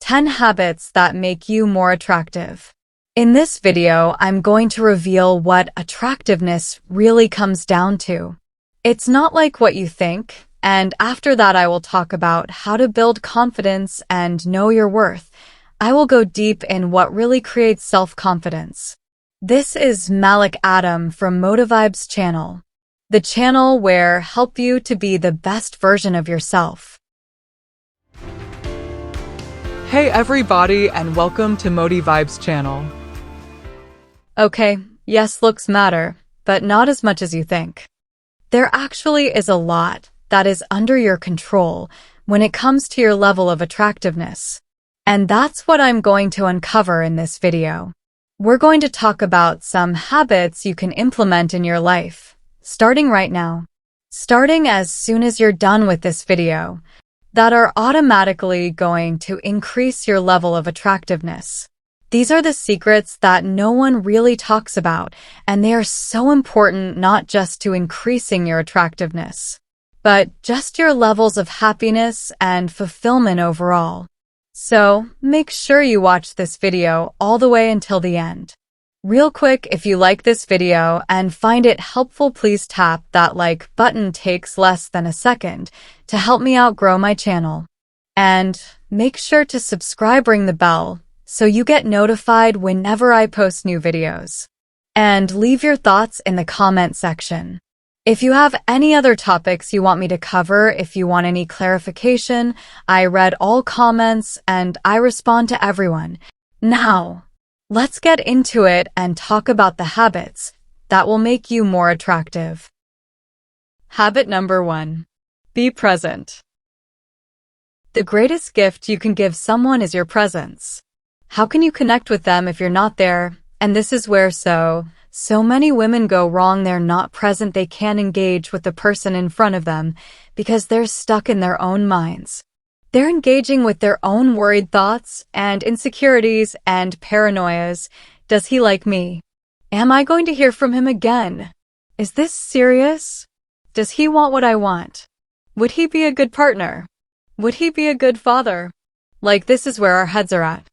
10 habits that make you more attractive. In this video, I'm going to reveal what attractiveness really comes down to. It's not like what you think, and after that I will talk about how to build confidence and know your worth. I will go deep in what really creates self-confidence. This is Malik Adam from Motivibes channel, the channel where help you to be the best version of yourself. Hey everybody, and welcome to Motivibes channel. Okay, yes, looks matter, but not as much as you think. There actually is a lot that is under your control when it comes to your level of attractiveness. And that's what I'm going to uncover in this video. We're going to talk about some habits you can implement in your life, starting right now. Starting as soon as you're done with this video, that are automatically going to increase your level of attractiveness. These are the secrets that no one really talks about, and they are so important not just to increasing your attractiveness, but just your levels of happiness and fulfillment overall. So, make sure you watch this video all the way until the end. Real quick, if you like this video and find it helpful, please tap that like button. Takes less than a second to help me out grow my channel. And make sure to subscribe, ring the bell, so you get notified whenever I post new videos. And leave your thoughts in the comment section. If you have any other topics you want me to cover, if you want any clarification, I read all comments and I respond to everyone. Now, let's get into it and talk about the habits that will make you more attractive. Habit number 1. Be present. The greatest gift you can give someone is your presence. How can you connect with them if you're not there? And this is where so many women go wrong. They're not present. They can't engage with the person in front of them because they're stuck in their own minds. They're engaging with their own worried thoughts and insecurities and paranoias. Does he like me? Am I going to hear from him again? Is this serious? Does he want what I want? Would he be a good partner? Would he be a good father? Like, this is where our heads are at.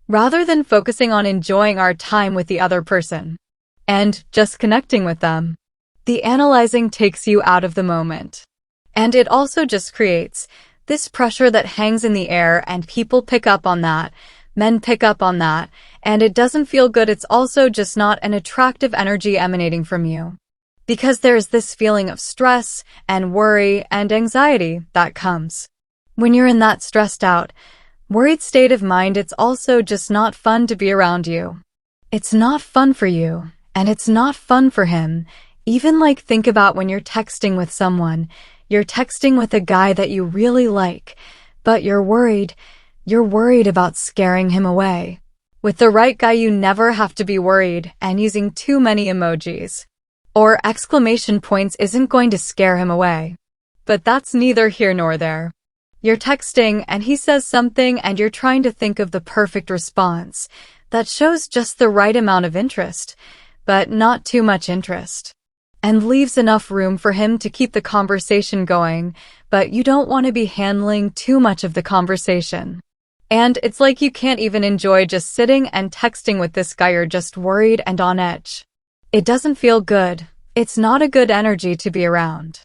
Rather than focusing on enjoying our time with the other person and just connecting with them, the analyzing takes you out of the moment. And it also just creates this pressure that hangs in the air, and people pick up on that. Men pick up on that, and it doesn't feel good. It's also just not an attractive energy emanating from you, because there's this feeling of stress and worry and anxiety that comes. When you're in that stressed out, worried state of mind, it's also just not fun to be around you. It's not fun for you, and it's not fun for him. Even like, think about when you're texting with someone. You're texting with a guy that you really like, but you're worried. You're worried about scaring him away. With the right guy, you never have to be worried, and using too many emojis or exclamation points isn't going to scare him away. But that's neither here nor there. You're texting and he says something and you're trying to think of the perfect response that shows just the right amount of interest, but not too much interest, and leaves enough room for him to keep the conversation going, but you don't want to be handling too much of the conversation. And it's like you can't even enjoy just sitting and texting with this guy. You're just worried and on edge. It doesn't feel good. It's not a good energy to be around.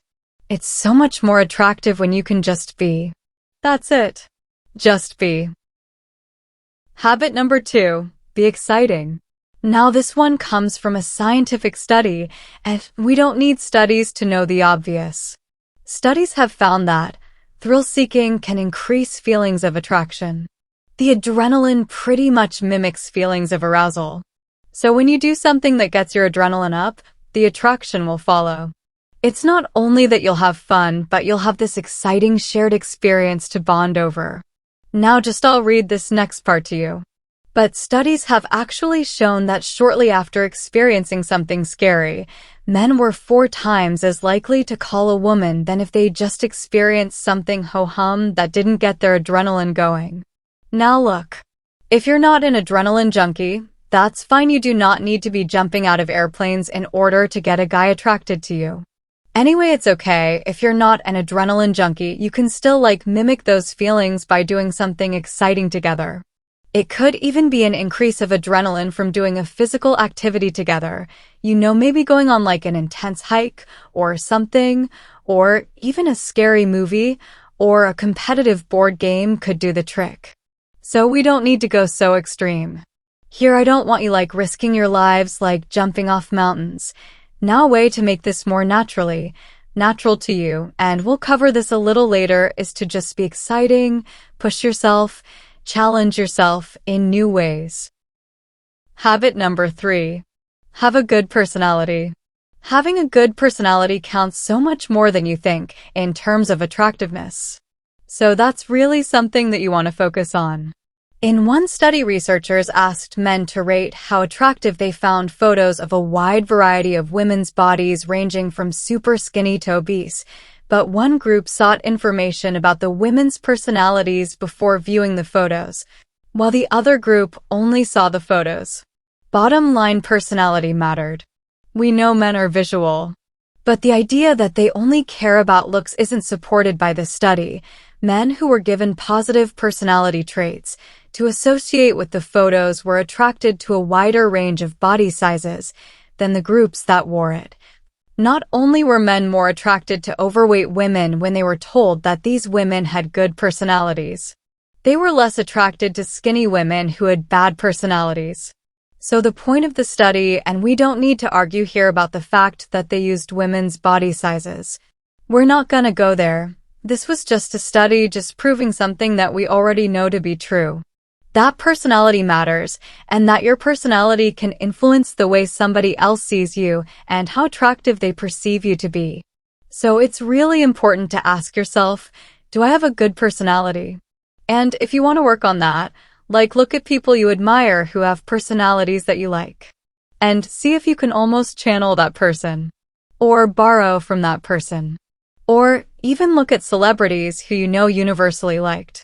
It's so much more attractive when you can just be. That's it. Just be. Habit number 2. Be exciting. Now, this one comes from a scientific study, and we don't need studies to know the obvious. Studies have found that thrill-seeking can increase feelings of attraction. The adrenaline pretty much mimics feelings of arousal. So when you do something that gets your adrenaline up, the attraction will follow. It's not only that you'll have fun, but you'll have this exciting shared experience to bond over. Now I'll read this next part to you. But studies have actually shown that shortly after experiencing something scary, men were 4 times as likely to call a woman than if they just experienced something ho-hum that didn't get their adrenaline going. Now look, if you're not an adrenaline junkie, that's fine. You do not need to be jumping out of airplanes in order to get a guy attracted to you. Anyway, it's okay. If you're not an adrenaline junkie, you can still mimic those feelings by doing something exciting together. It could even be an increase of adrenaline from doing a physical activity together. Maybe going on an intense hike or something, or even a scary movie or a competitive board game could do the trick. So we don't need to go so extreme. Here, I don't want you risking your lives jumping off mountains. Now, a way to make this more natural to you, and we'll cover this a little later, is to just be exciting, push yourself, challenge yourself in new ways. Habit number 3. Have a good personality. Having a good personality counts so much more than you think in terms of attractiveness. So that's really something that you want to focus on. In one study, researchers asked men to rate how attractive they found photos of a wide variety of women's bodies ranging from super skinny to obese, but one group sought information about the women's personalities before viewing the photos, while the other group only saw the photos. Bottom line, personality mattered. We know men are visual, but the idea that they only care about looks isn't supported by this study. Men who were given positive personality traits to associate with the photos were attracted to a wider range of body sizes than the groups that wore it. Not only were men more attracted to overweight women when they were told that these women had good personalities, they were less attracted to skinny women who had bad personalities. So the point of the study, and we don't need to argue here about the fact that they used women's body sizes. We're not gonna go there. This was just a study just proving something that we already know to be true. That personality matters, and that your personality can influence the way somebody else sees you and how attractive they perceive you to be. So it's really important to ask yourself, do I have a good personality? And if you want to work on that, look at people you admire who have personalities that you like, and see if you can almost channel that person, or borrow from that person, or even look at celebrities who you know universally liked.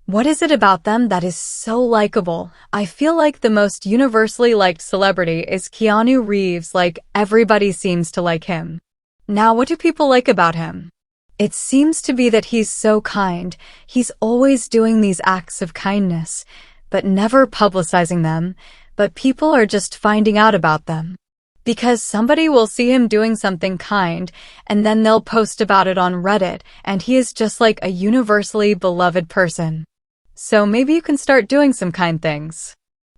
What is it about them that is so likable? I feel like the most universally liked celebrity is Keanu Reeves. Everybody seems to like him. Now, what do people like about him? It seems to be that he's so kind. He's always doing these acts of kindness, but never publicizing them, but people are just finding out about them. Because somebody will see him doing something kind, and then they'll post about it on Reddit, and he is just a universally beloved person. So maybe you can start doing some kind things.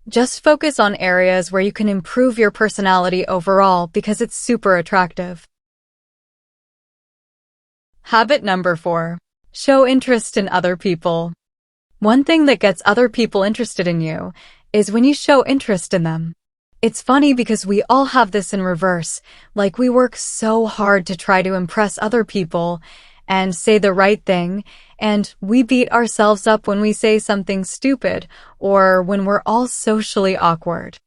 Just focus on areas where you can improve your personality overall because it's super attractive. Habit number 4. Show interest in other people. One thing that gets other people interested in you is when you show interest in them. It's funny because we all have this in reverse. We work so hard to try to impress other people and say the right thing, and we beat ourselves up when we say something stupid or when we're all socially awkward.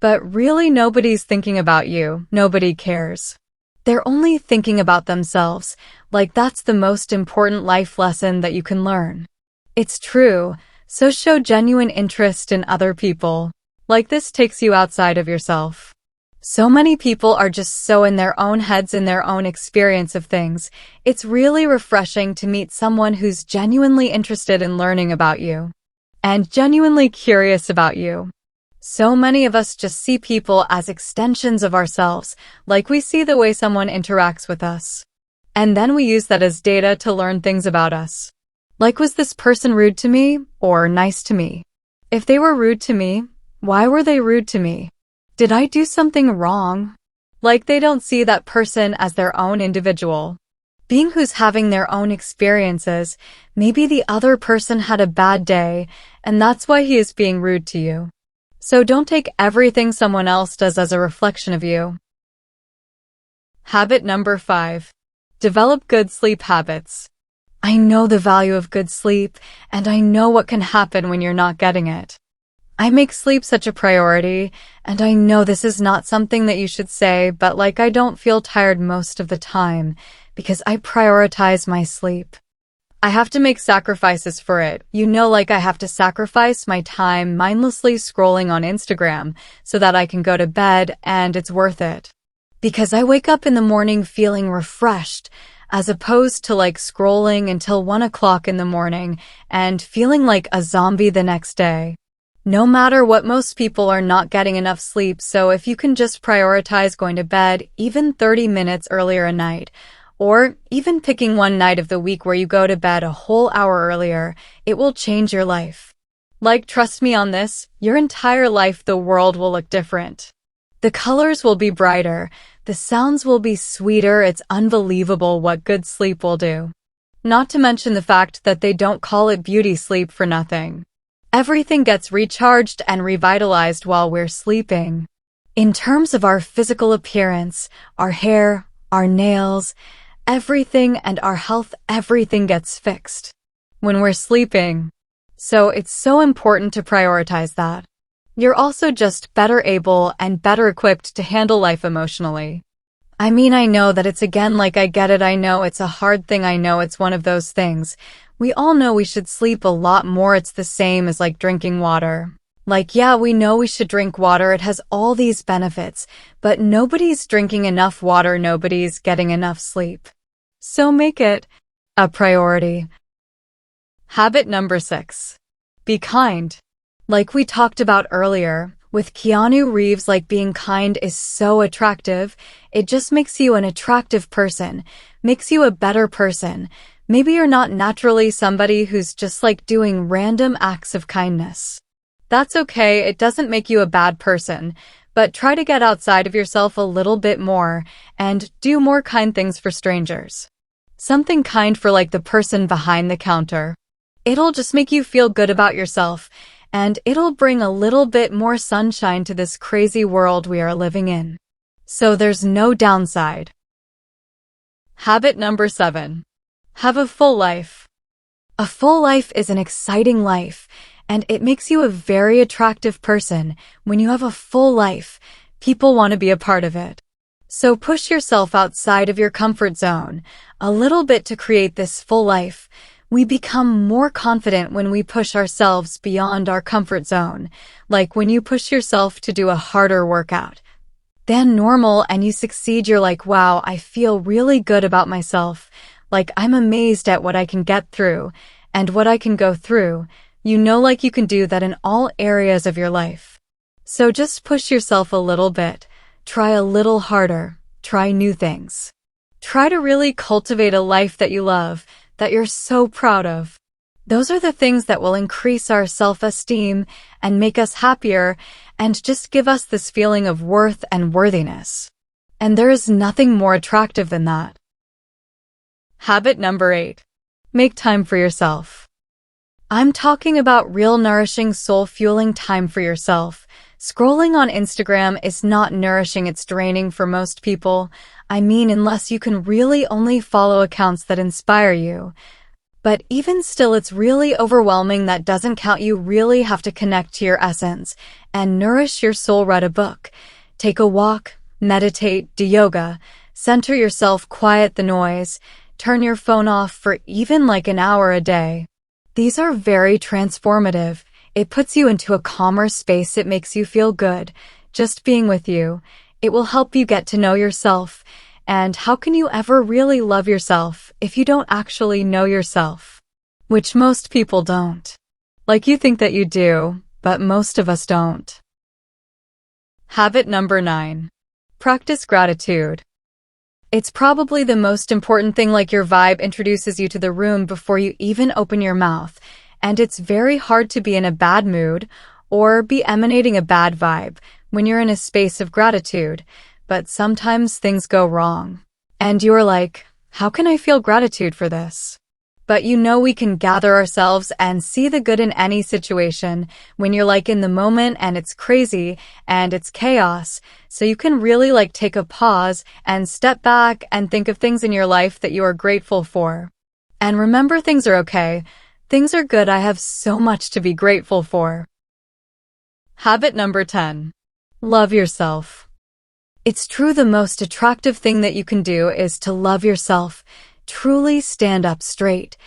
But really, nobody's thinking about you. Nobody cares. They're only thinking about themselves. That's the most important life lesson that you can learn. It's true, so show genuine interest in other people. This takes you outside of yourself. So many people are just so in their own heads, in their own experience of things. It's really refreshing to meet someone who's genuinely interested in learning about you and genuinely curious about you. So many of us just see people as extensions of ourselves, we see the way someone interacts with us. And then we use that as data to learn things about us. Was this person rude to me or nice to me? If they were rude to me, why were they rude to me? Did I do something wrong? They don't see that person as their own individual. Being who's having their own experiences, maybe the other person had a bad day, and that's why he is being rude to you. So don't take everything someone else does as a reflection of you. Habit number 5. Develop good sleep habits. I know the value of good sleep, and I know what can happen when you're not getting it. I make sleep such a priority, and I know this is not something that you should say, but I don't feel tired most of the time because I prioritize my sleep. I have to make sacrifices for it. I have to sacrifice my time mindlessly scrolling on Instagram so that I can go to bed, and it's worth it. Because I wake up in the morning feeling refreshed, as opposed to scrolling until 1 o'clock in the morning and feeling like a zombie the next day. No matter what, most people are not getting enough sleep, so if you can just prioritize going to bed even 30 minutes earlier a night, or even picking one night of the week where you go to bed a whole hour earlier, it will change your life. Trust me on this, your entire life, the world will look different. The colors will be brighter, the sounds will be sweeter. It's unbelievable what good sleep will do. Not to mention the fact that they don't call it beauty sleep for nothing. Everything gets recharged and revitalized while we're sleeping. In terms of our physical appearance, our hair, our nails, everything, and our health, everything gets fixed when we're sleeping. So it's so important to prioritize that. You're also just better able and better equipped to handle life emotionally. I know that it's I get it, I know it's a hard thing, I know it's one of those things. We all know we should sleep a lot more. It's the same as drinking water. Yeah, we know we should drink water, it has all these benefits, but nobody's drinking enough water, nobody's getting enough sleep. So make it a priority. Habit number 6. Be kind. Like we talked about earlier, with Keanu Reeves, being kind is so attractive. It just makes you an attractive person, makes you a better person. Maybe you're not naturally somebody who's just doing random acts of kindness. That's okay, it doesn't make you a bad person, but try to get outside of yourself a little bit more and do more kind things for strangers. Something kind for the person behind the counter. It'll just make you feel good about yourself, and it'll bring a little bit more sunshine to this crazy world we are living in. So there's no downside. Habit number 7. Have a full life. A full life is an exciting life, and it makes you a very attractive person. When you have a full life, people want to be a part of it. So push yourself outside of your comfort zone a little bit to create this full life. We become more confident when we push ourselves beyond our comfort zone, when you push yourself to do a harder workout than normal and you succeed. You're wow, I feel really good about myself. I'm amazed at what I can get through and what I can go through. You can do that in all areas of your life. So just push yourself a little bit. Try a little harder. Try new things. Try to really cultivate a life that you love, that you're so proud of. Those are the things that will increase our self-esteem and make us happier and just give us this feeling of worth and worthiness. And there is nothing more attractive than that. Habit number 8. Make time for yourself. I'm talking about real nourishing, soul-fueling time for yourself. Scrolling on Instagram is not nourishing, it's draining for most people. Unless you can really only follow accounts that inspire you. But even still, it's really overwhelming. That doesn't count. You really have to connect to your essence and nourish your soul. Read a book, take a walk, meditate, do yoga, center yourself, quiet the noise, turn your phone off for even an hour a day. These are very transformative. It puts you into a calmer space. It makes you feel good. Just being with you. It will help you get to know yourself. And how can you ever really love yourself if you don't actually know yourself? Which most people don't. You think that you do, but most of us don't. Habit number 9. Practice gratitude. It's probably the most important thing. Your vibe introduces you to the room before you even open your mouth. And it's very hard to be in a bad mood or be emanating a bad vibe when you're in a space of gratitude. But sometimes things go wrong. And you're how can I feel gratitude for this? But we can gather ourselves and see the good in any situation when you're in the moment and it's crazy and it's chaos. So you can really take a pause and step back and think of things in your life that you are grateful for. And remember, things are okay. Things are good. I have so much to be grateful for. Habit number 10. Love yourself. It's true, the most attractive thing that you can do is to love yourself. Truly stand up straight.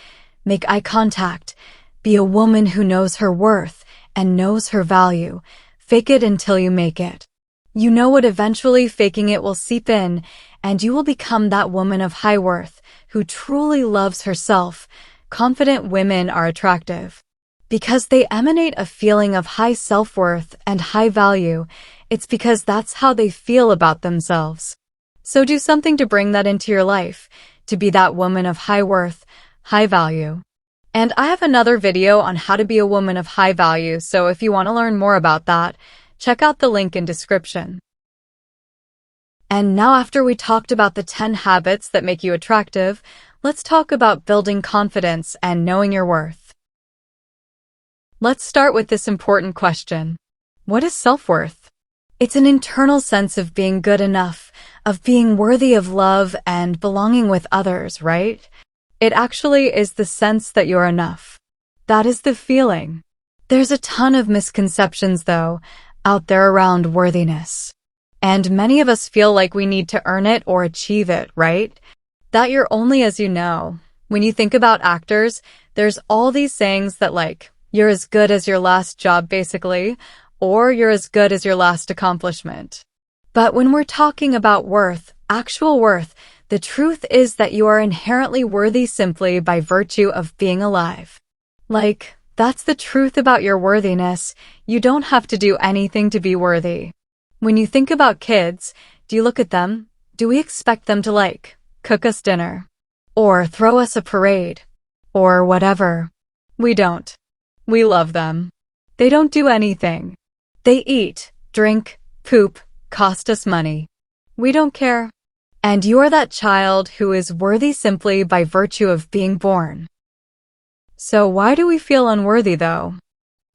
Make eye contact. Be a woman who knows her worth and knows her value. Fake it until you make it. You know it eventually, faking it will seep in, and you will become that woman of high worth who truly loves herself. Confident women are attractive because they emanate a feeling of high self-worth and high value. It's because that's how they feel about themselves. So do something to bring that into your life, to be that woman of high worth, high value. And I have another video on how to be a woman of high value, so if you want to learn more about that, check out the link in description. And now, after we talked about the 10 habits that make you attractive, let's talk about building confidence and knowing your worth. Let's start with this important question. What is self-worth? It's an internal sense of being good enough, of being worthy of love and belonging with others, right? It actually is the sense that you're enough. That is the feeling. There's a ton of misconceptions, though, out there around worthiness. And many of us feel like we need to earn it or achieve it, right? That you're only as you know. When you think about actors, there's all these sayings that you're as good as your last job, basically, or you're as good as your last accomplishment. But when we're talking about worth, actual worth, the truth is that you are inherently worthy simply by virtue of being alive. That's the truth about your worthiness. You don't have to do anything to be worthy. When you think about kids, do you look at them? Do we expect them to cook us dinner? Or throw us a parade? Or whatever? We don't. We love them. They don't do anything. They eat, drink, poop, cost us money. We don't care. And you're that child who is worthy simply by virtue of being born. So why do we feel unworthy, though?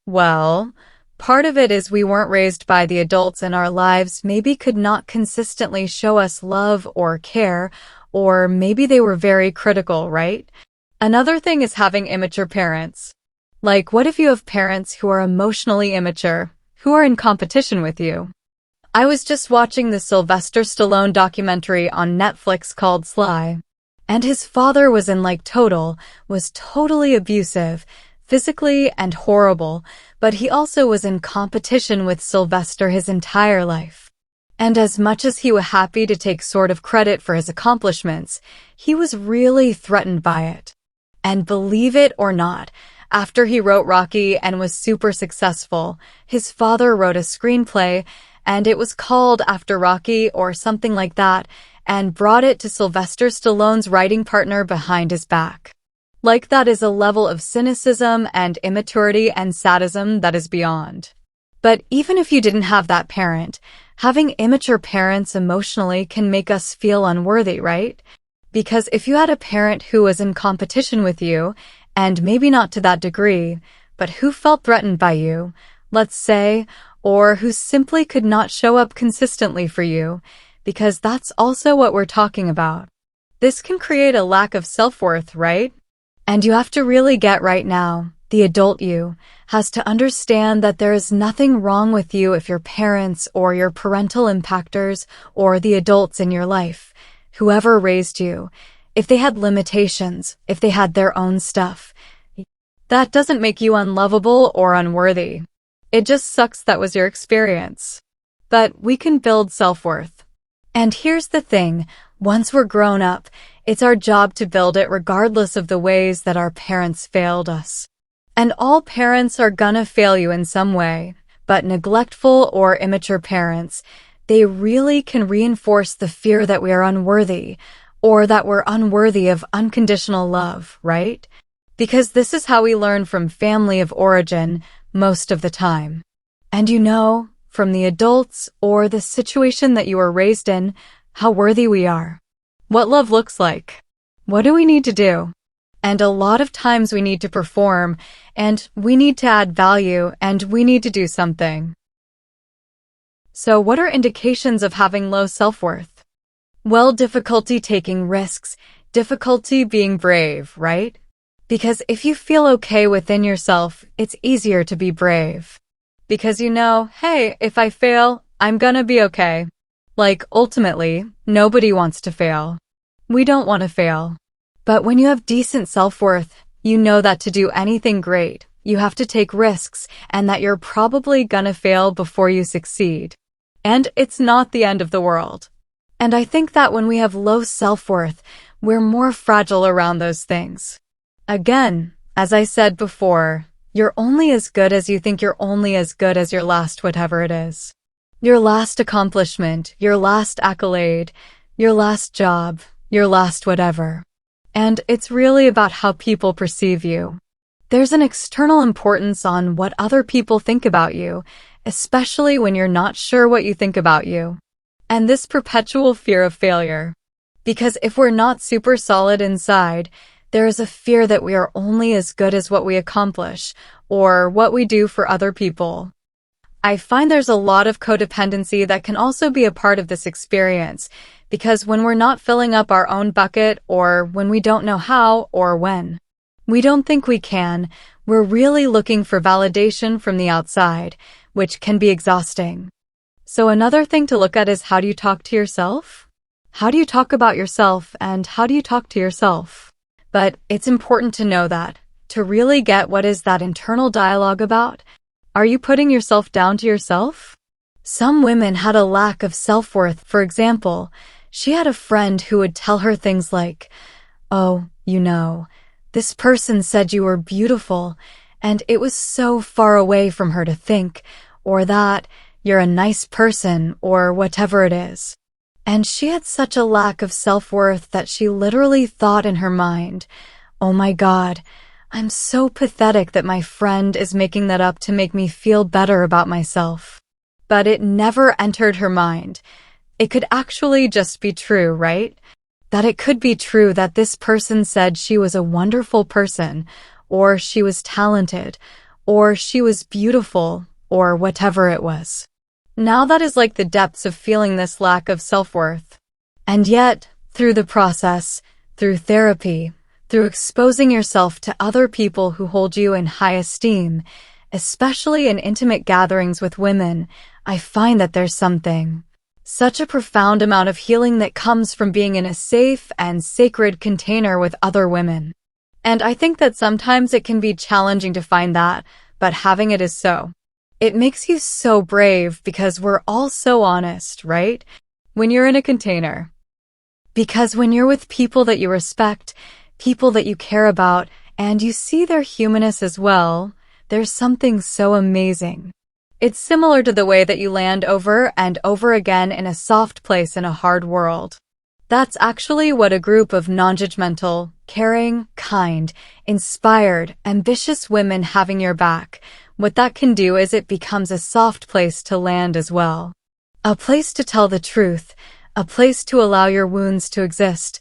Well, part of it is we weren't raised by the adults in our lives, maybe could not consistently show us love or care, or maybe they were very critical, right? Another thing is having immature parents. What if you have parents who are emotionally immature, who are in competition with you? I was just watching the Sylvester Stallone documentary on Netflix called Sly. And his father was was totally abusive, physically and horrible, but he also was in competition with Sylvester his entire life. And as much as he was happy to take sort of credit for his accomplishments, he was really threatened by it. And believe it or not, after he wrote Rocky and was super successful, his father wrote a screenplay, and it was called after Rocky or something like that, and brought it to Sylvester Stallone's writing partner behind his back. That is a level of cynicism and immaturity and sadism that is beyond. But even if you didn't have that parent, having immature parents emotionally can make us feel unworthy, right? Because if you had a parent who was in competition with you, and maybe not to that degree, but who felt threatened by you, let's say, or who simply could not show up consistently for you, because that's also what we're talking about. This can create a lack of self-worth, right? And you have to really get right now, the adult you has to understand that there is nothing wrong with you if your parents or your parental impactors or the adults in your life, whoever raised you, if they had limitations, if they had their own stuff. That doesn't make you unlovable or unworthy. It just sucks that was your experience. But we can build self-worth. And here's the thing, once we're grown up, it's our job to build it regardless of the ways that our parents failed us. And all parents are gonna fail you in some way, but neglectful or immature parents, they really can reinforce the fear that we are unworthy, or that we're unworthy of unconditional love, right? Because this is how we learn from family of origin most of the time. And from the adults or the situation that you were raised in, how worthy we are. What love looks like. What do we need to do? And a lot of times we need to perform, and we need to add value, and we need to do something. So what are indications of having low self-worth? Well, difficulty taking risks, difficulty being brave, right? Because if you feel okay within yourself, it's easier to be brave. Because hey, if I fail, I'm gonna be okay. Ultimately, nobody wants to fail. We don't want to fail. But when you have decent self-worth, you know that to do anything great, you have to take risks, and that you're probably gonna fail before you succeed. And it's not the end of the world. And I think that when we have low self-worth, we're more fragile around those things. Again, as I said before, you're only as good as you think you're only as good as your last whatever it is. Your last accomplishment, your last accolade, your last job, your last whatever. And it's really about how people perceive you. There's an external importance on what other people think about you, especially when you're not sure what you think about you. And this perpetual fear of failure. Because if we're not super solid inside, there is a fear that we are only as good as what we accomplish or what we do for other people. I find there's a lot of codependency that can also be a part of this experience, because when we're not filling up our own bucket or when we don't know how or when we don't think we can, we're really looking for validation from the outside, which can be exhausting. So another thing to look at is, how do you talk to yourself? How do you talk about yourself, and how do you talk to yourself? But it's important to know that, to really get what is that internal dialogue about, are you putting yourself down to yourself? Some women had a lack of self-worth. For example, she had a friend who would tell her things like, "Oh, this person said you were beautiful," and it was so far away from her to think, or that, "You're a nice person," or whatever it is. And she had such a lack of self-worth that she literally thought in her mind, "Oh my God, I'm so pathetic that my friend is making that up to make me feel better about myself." But it never entered her mind. It could actually just be true, right? That it could be true that this person said she was a wonderful person, or she was talented, or she was beautiful, or whatever it was. Now that is like the depths of feeling this lack of self-worth. And yet, through the process, through therapy, through exposing yourself to other people who hold you in high esteem, especially in intimate gatherings with women, I find that there's such a profound amount of healing that comes from being in a safe and sacred container with other women. And I think that sometimes it can be challenging to find that, but having it is so. It makes you so brave, because we're all so honest, right? When you're in a container. Because when you're with people that you respect, people that you care about, and you see their humanness as well, there's something so amazing. It's similar to the way that you land over and over again in a soft place in a hard world. That's actually what a group of non-judgmental, caring, kind, inspired, ambitious women having your back, what that can do is it becomes a soft place to land as well. A place to tell the truth, a place to allow your wounds to exist,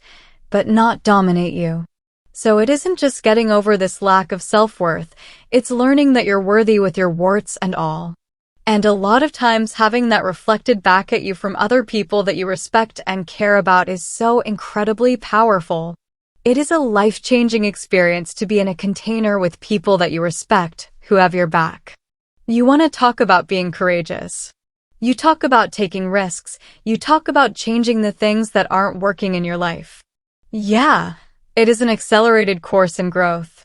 but not dominate you. So it isn't just getting over this lack of self-worth, it's learning that you're worthy with your warts and all. And a lot of times having that reflected back at you from other people that you respect and care about is so incredibly powerful. It is a life-changing experience to be in a container with people that you respect, who have your back. You want to talk about being courageous. You talk about taking risks. You talk about changing the things that aren't working in your life. Yeah, it is an accelerated course in growth.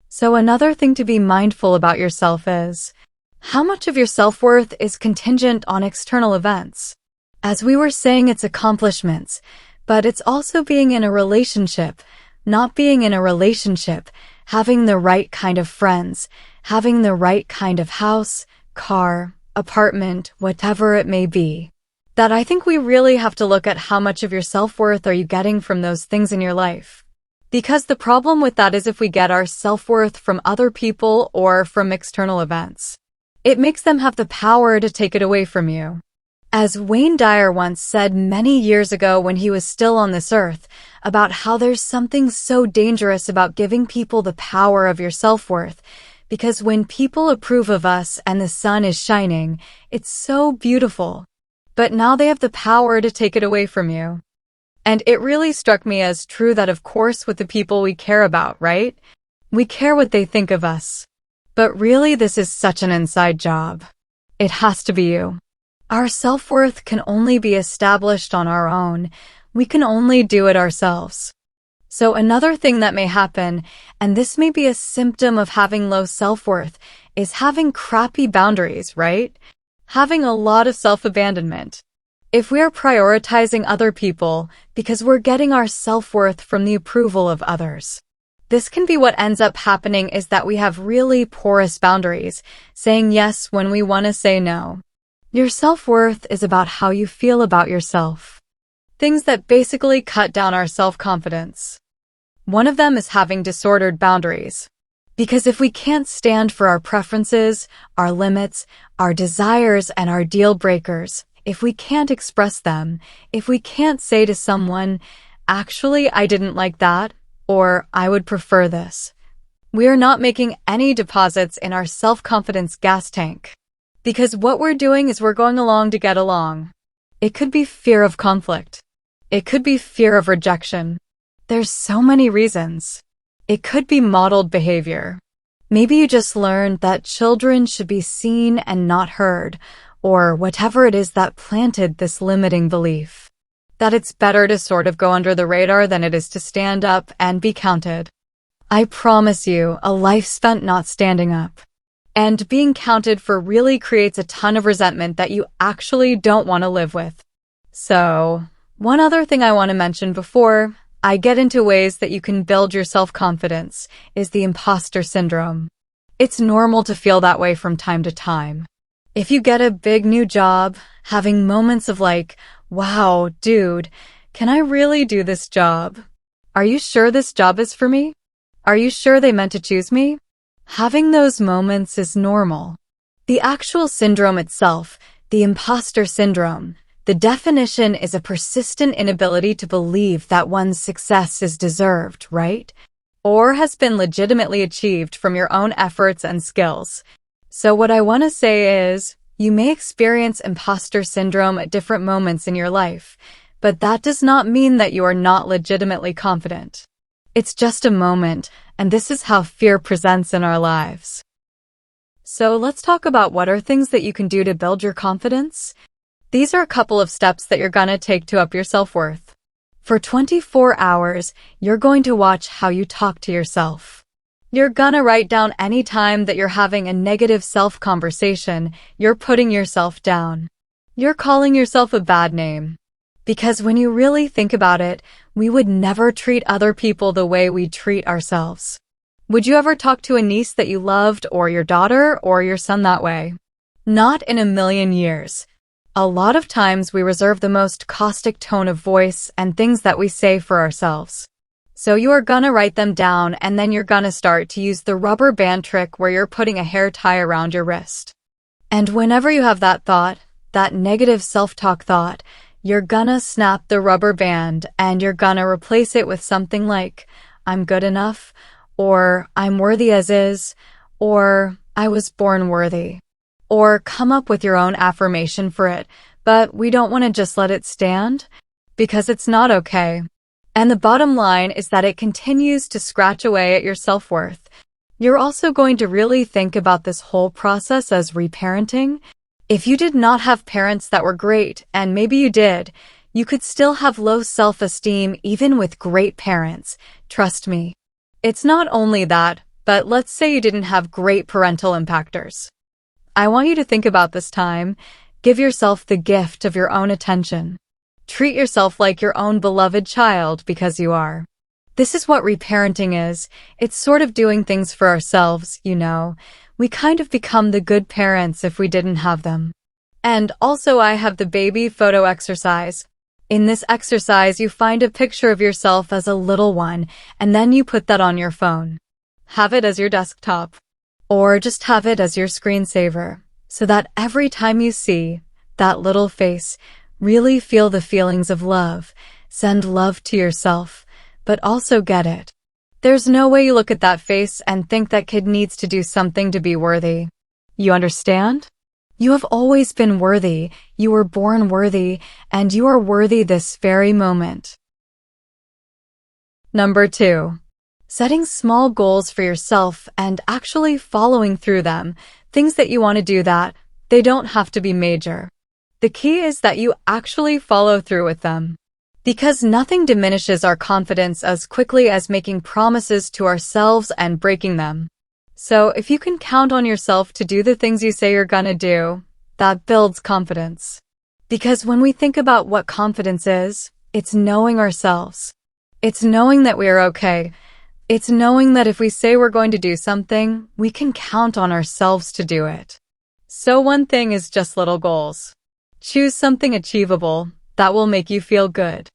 So another thing to be mindful about yourself is, how much of your self-worth is contingent on external events? As we were saying, it's accomplishments, but it's also being in a relationship, not being in a relationship, having the right kind of friends, having the right kind of house, car, apartment, whatever it may be. That I think we really have to look at how much of your self-worth are you getting from those things in your life. Because the problem with that is if we get our self-worth from other people or from external events, it makes them have the power to take it away from you. As Wayne Dyer once said many years ago when he was still on this earth, about how there's something so dangerous about giving people the power of your self-worth, because when people approve of us and the sun is shining, it's so beautiful. But now they have the power to take it away from you. And it really struck me as true that of course with the people we care about, right? We care what they think of us. But really this is such an inside job. It has to be you. Our self-worth can only be established on our own. We can only do it ourselves. So another thing that may happen, and this may be a symptom of having low self-worth, is having crappy boundaries, right? having a lot of self-abandonment. If we are prioritizing other people because we're getting our self-worth from the approval of others, this can be what ends up happening is that we have really porous boundaries, saying yes when we want to say no. Your self-worth is about how you feel about yourself. Things that basically cut down our self-confidence. One of them is having disordered boundaries. Because if we can't stand for our preferences, our limits, our desires, and our deal breakers, if we can't express them, if we can't say to someone, actually, I didn't like that, or I would prefer this, we are not making any deposits in our self-confidence gas tank. Because what we're doing is we're going along to get along. It could be fear of conflict. It could be fear of rejection. There's so many reasons. It could be modeled behavior. Maybe you just learned that children should be seen and not heard, or whatever it is that planted this limiting belief. That it's better to sort of go under the radar than it is to stand up and be counted. I promise you, a life spent not standing up and being counted for really creates a ton of resentment that you actually don't want to live with. So, one other thing I want to mention before I get into ways that you can build your self-confidence is the impostor syndrome. It's normal to feel that way from time to time. If you get a big new job, having moments of like, wow, dude, can I really do this job? Are you sure this job is for me? Are you sure they meant to choose me? Having those moments is normal. The actual syndrome itself, the imposter syndrome, the definition is a persistent inability to believe that one's success is deserved, right? Or has been legitimately achieved from your own efforts and skills. So what I want to say is, you may experience imposter syndrome at different moments in your life, but that does not mean that you are not legitimately confident. It's just a moment, and this is how fear presents in our lives. So let's talk about what are things that you can do to build your confidence. These are a couple of steps that you're gonna take to up your self-worth. For 24 hours, you're going to watch how you talk to yourself. You're gonna write down any time that you're having a negative self-conversation, you're putting yourself down. You're calling yourself a bad name. Because when you really think about it, we would never treat other people the way we treat ourselves. Would you ever talk to a niece that you loved, or your daughter, or your son that way? Not in a million years. A lot of times we reserve the most caustic tone of voice and things that we say for ourselves. So you are gonna write them down, and then you're gonna start to use the rubber band trick where you're putting a hair tie around your wrist. And whenever you have that thought, that negative self-talk thought, you're gonna snap the rubber band and you're gonna replace it with something like, I'm good enough, or I'm worthy as is, or I was born worthy. Or come up with your own affirmation for it, but we don't want to just let it stand, because it's not okay. And the bottom line is that it continues to scratch away at your self-worth. You're also going to really think about this whole process as reparenting. If you did not have parents that were great, and maybe you did, you could still have low self-esteem even with great parents. Trust me. It's not only that, but let's say you didn't have great parental impactors. I want you to think about this time. Give yourself the gift of your own attention. Treat yourself like your own beloved child because you are. This is what reparenting is. It's sort of doing things for ourselves, you know. We kind of become the good parents if we didn't have them. And also I have the baby photo exercise. In this exercise, you find a picture of yourself as a little one, and then you put that on your phone. Have it as your desktop. Or just have it as your screensaver, so that every time you see that little face, really feel the feelings of love, send love to yourself, but also get it. There's no way you look at that face and think that kid needs to do something to be worthy. You understand? You have always been worthy, you were born worthy, and you are worthy this very moment. Number 2. Setting small goals for yourself and actually following through them, things that you want to do that, they don't have to be major. The key is that you actually follow through with them. Because nothing diminishes our confidence as quickly as making promises to ourselves and breaking them. So if you can count on yourself to do the things you say you're gonna do, that builds confidence. Because when we think about what confidence is, it's knowing ourselves. It's knowing that we are okay. It's knowing that if we say we're going to do something, we can count on ourselves to do it. So one thing is just little goals. Choose something achievable that will make you feel good.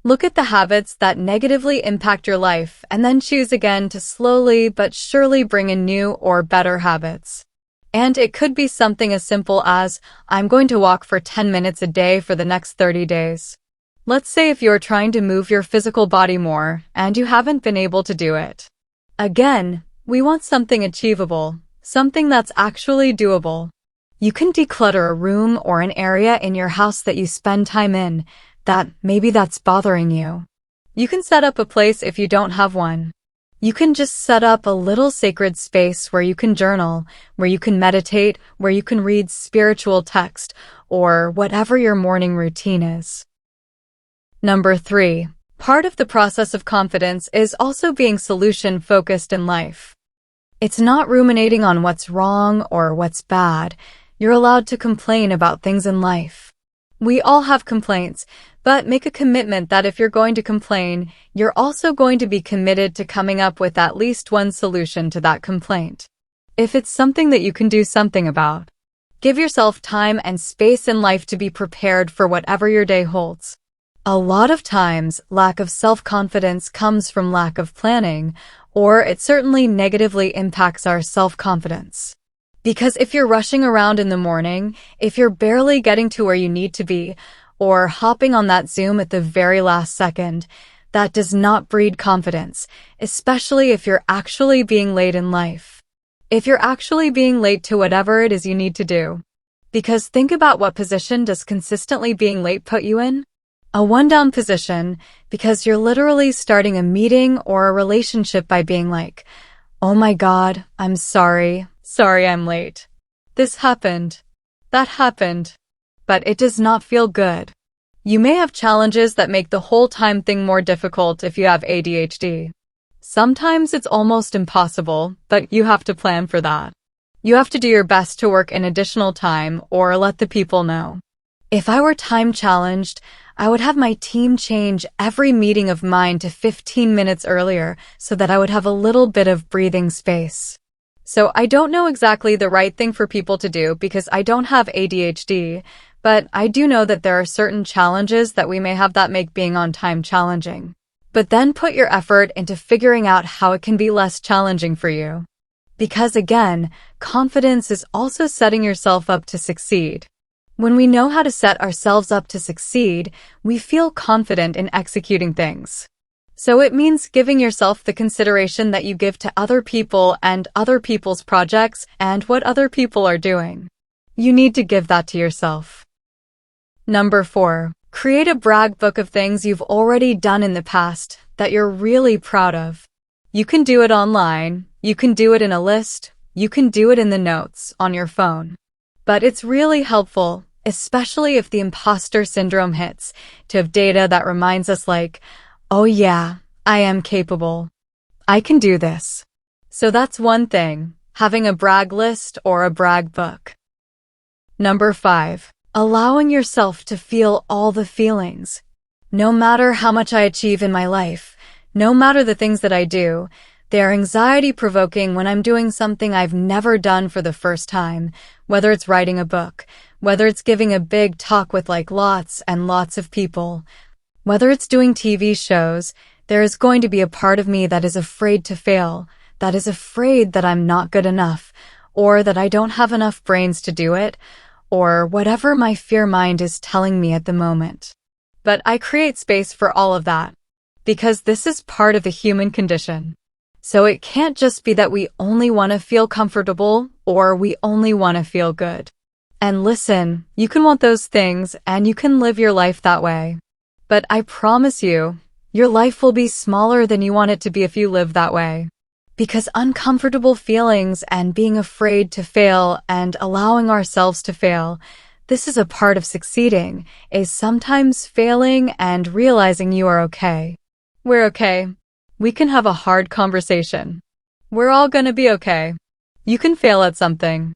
Look at the habits that negatively impact your life and then choose again to slowly but surely bring in new or better habits. And it could be something as simple as, I'm going to walk for 10 minutes a day for the next 30 days. Let's say if you're trying to move your physical body more and you haven't been able to do it. Again, we want something achievable, something that's actually doable. You can declutter a room or an area in your house that you spend time in, that maybe that's bothering you. You can set up a place if you don't have one. You can just set up a little sacred space where you can journal, where you can meditate, where you can read spiritual text, or whatever your morning routine is. Number 3. Part of the process of confidence is also being solution-focused in life. It's not ruminating on what's wrong or what's bad. You're allowed to complain about things in life. We all have complaints, but make a commitment that if you're going to complain, you're also going to be committed to coming up with at least one solution to that complaint. If it's something that you can do something about, give yourself time and space in life to be prepared for whatever your day holds. A lot of times, lack of self-confidence comes from lack of planning, or it certainly negatively impacts our self-confidence. Because if you're rushing around in the morning, if you're barely getting to where you need to be, or hopping on that Zoom at the very last second, that does not breed confidence, especially if you're actually being late in life. If you're actually being late to whatever it is you need to do. Because think about what position does consistently being late put you in? A one-down position, because you're literally starting a meeting or a relationship by being like, oh my God, I'm sorry I'm late. This happened. That happened. But it does not feel good. You may have challenges that make the whole time thing more difficult if you have ADHD. Sometimes it's almost impossible, but you have to plan for that. You have to do your best to work in additional time or let the people know. If I were time challenged, I would have my team change every meeting of mine to 15 minutes earlier so that I would have a little bit of breathing space. So I don't know exactly the right thing for people to do because I don't have ADHD, but I do know that there are certain challenges that we may have that make being on time challenging. But then put your effort into figuring out how it can be less challenging for you. Because again, confidence is also setting yourself up to succeed. When we know how to set ourselves up to succeed, we feel confident in executing things. So it means giving yourself the consideration that you give to other people and other people's projects and what other people are doing. You need to give that to yourself. Number 4. Create a brag book of things you've already done in the past that you're really proud of. You can do it online, you can do it in a list, you can do it in the notes on your phone. But it's really helpful, especially if the impostor syndrome hits, to have data that reminds us like, oh yeah, I am capable. I can do this. So that's one thing, having a brag list or a brag book. Number 5. Allowing yourself to feel all the feelings. No matter how much I achieve in my life, no matter the things that I do, they are anxiety-provoking when I'm doing something I've never done for the first time, whether it's writing a book, whether it's giving a big talk with like lots and lots of people, whether it's doing TV shows, there is going to be a part of me that is afraid to fail, that is afraid that I'm not good enough, or that I don't have enough brains to do it, or whatever my fear mind is telling me at the moment. But I create space for all of that, because this is part of the human condition. So it can't just be that we only want to feel comfortable or we only want to feel good. And listen, you can want those things and you can live your life that way. But I promise you, your life will be smaller than you want it to be if you live that way. Because uncomfortable feelings and being afraid to fail and allowing ourselves to fail, this is a part of succeeding, is sometimes failing and realizing you are okay. We're okay. We can have a hard conversation. We're all gonna be okay. You can fail at something.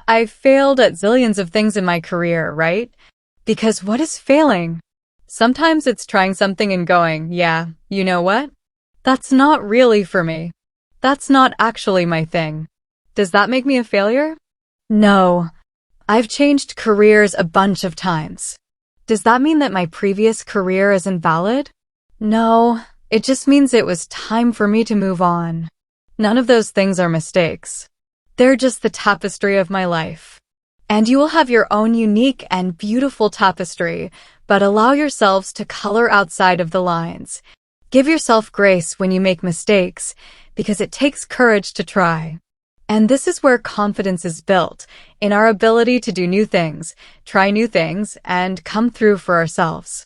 I've failed at zillions of things in my career, right? Because what is failing? Sometimes it's trying something and going, yeah, you know what? That's not really for me. That's not actually my thing. Does that make me a failure? No. I've changed careers a bunch of times. Does that mean that my previous career is invalid? No. It just means it was time for me to move on. None of those things are mistakes. They're just the tapestry of my life. And you will have your own unique and beautiful tapestry, but allow yourselves to color outside of the lines. Give yourself grace when you make mistakes, because it takes courage to try. And this is where confidence is built, in our ability to do new things, try new things, and come through for ourselves.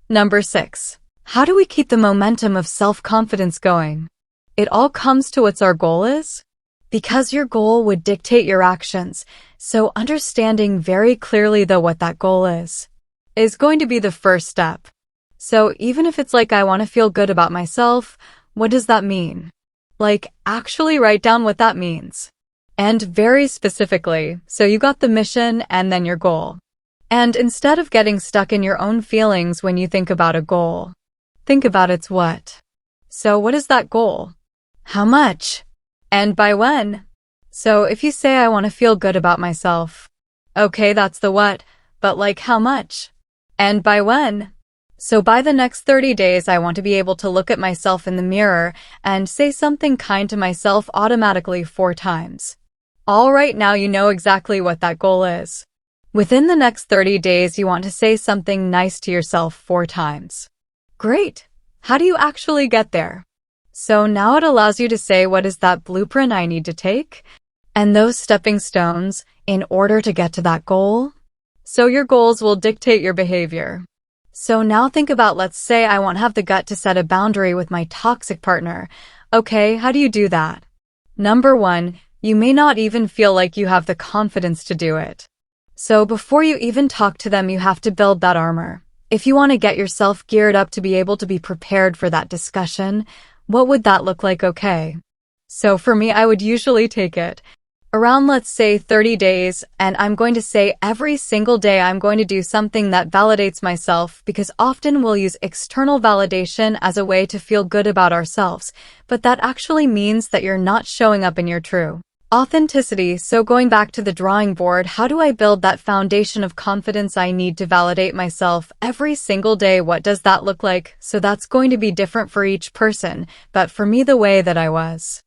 Number 6. How do we keep the momentum of self-confidence going? It all comes to what our goal is. Because your goal would dictate your actions, so understanding very clearly though what that goal is going to be the first step. So even if it's like I want to feel good about myself, what does that mean? Like, actually write down what that means. And very specifically, so you got the mission and then your goal. And instead of getting stuck in your own feelings when you think about a goal, think about its what. So what is that goal? How much? And by when? So if you say I want to feel good about myself, okay, that's the what, but like how much? And by when? So by the next 30 days, I want to be able to look at myself in the mirror and say something kind to myself automatically 4 times. All right, now you know exactly what that goal is. Within the next 30 days, you want to say something nice to yourself 4 times. Great. How do you actually get there? So now it allows you to say what is that blueprint I need to take? And those stepping stones in order to get to that goal? So your goals will dictate your behavior. So now think about, let's say I won't have the gut to set a boundary with my toxic partner. Okay, how do you do that? Number 1, you may not even feel like you have the confidence to do it. So before you even talk to them, you have to build that armor. If you want to get yourself geared up to be able to be prepared for that discussion, what would that look like? Okay. So for me, I would usually take it around, let's say 30 days, and I'm going to say every single day I'm going to do something that validates myself, because often we'll use external validation as a way to feel good about ourselves, but that actually means that you're not showing up in your true authenticity. So going back to the drawing board, how do I build that foundation of confidence I need to validate myself every single day? What does that look like? So that's going to be different for each person, but for me, the way that I was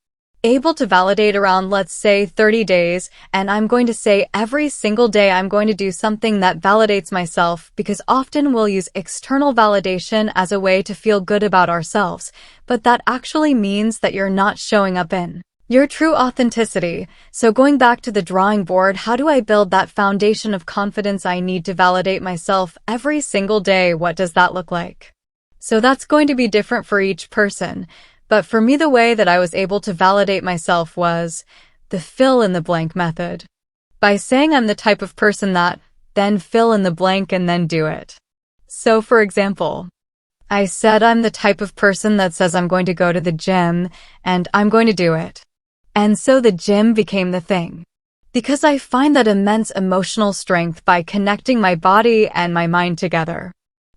able to validate around, let's say 30 days, and I'm going to say every single day I'm going to do something that validates myself, because often we'll use external validation as a way to feel good about ourselves, but that actually means that you're not showing up in your true authenticity. So going back to the drawing board, how do I build that foundation of confidence I need to validate myself every single day? What does that look like? So that's going to be different for each person. But for me, the way that I was able to validate myself was the fill in the blank method. By saying I'm the type of person that, then fill in the blank and then do it. So for example, I said I'm the type of person that says I'm going to go to the gym and I'm going to do it. And so the gym became the thing. Because I find that immense emotional strength by connecting my body and my mind together.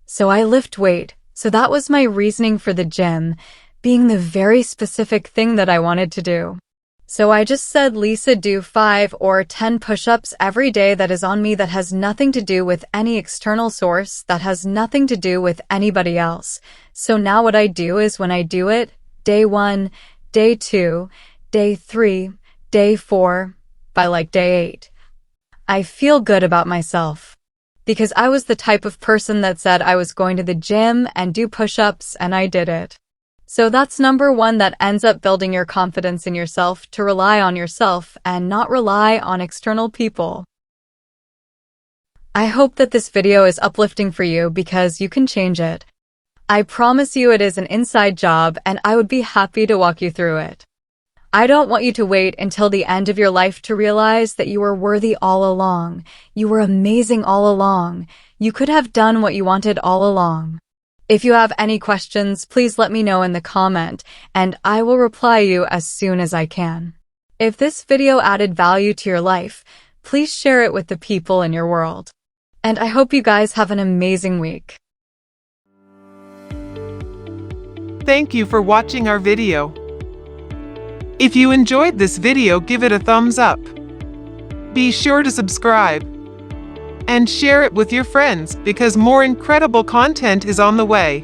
So I lift weight. So that was my reasoning for the gym being the very specific thing that I wanted to do. So I just said, Lisa, do 5 or 10 push-ups every day that is on me, that has nothing to do with any external source, that has nothing to do with anybody else. So now what I do is, when I do it, day 1, day 2, day 3, day 4, by like day 8, I feel good about myself. Because I was the type of person that said I was going to the gym and do push-ups, and I did it. So that's number 1, that ends up building your confidence in yourself, to rely on yourself and not rely on external people. I hope that this video is uplifting for you, because you can change it. I promise you it is an inside job, and I would be happy to walk you through it. I don't want you to wait until the end of your life to realize that you were worthy all along. You were amazing all along. You could have done what you wanted all along. If you have any questions, please let me know in the comment, and I will reply you as soon as I can. If this video added value to your life, please share it with the people in your world. And I hope you guys have an amazing week. Thank you for watching our video. If you enjoyed this video, give it a thumbs up. Be sure to subscribe and share it with your friends because more incredible content is on the way.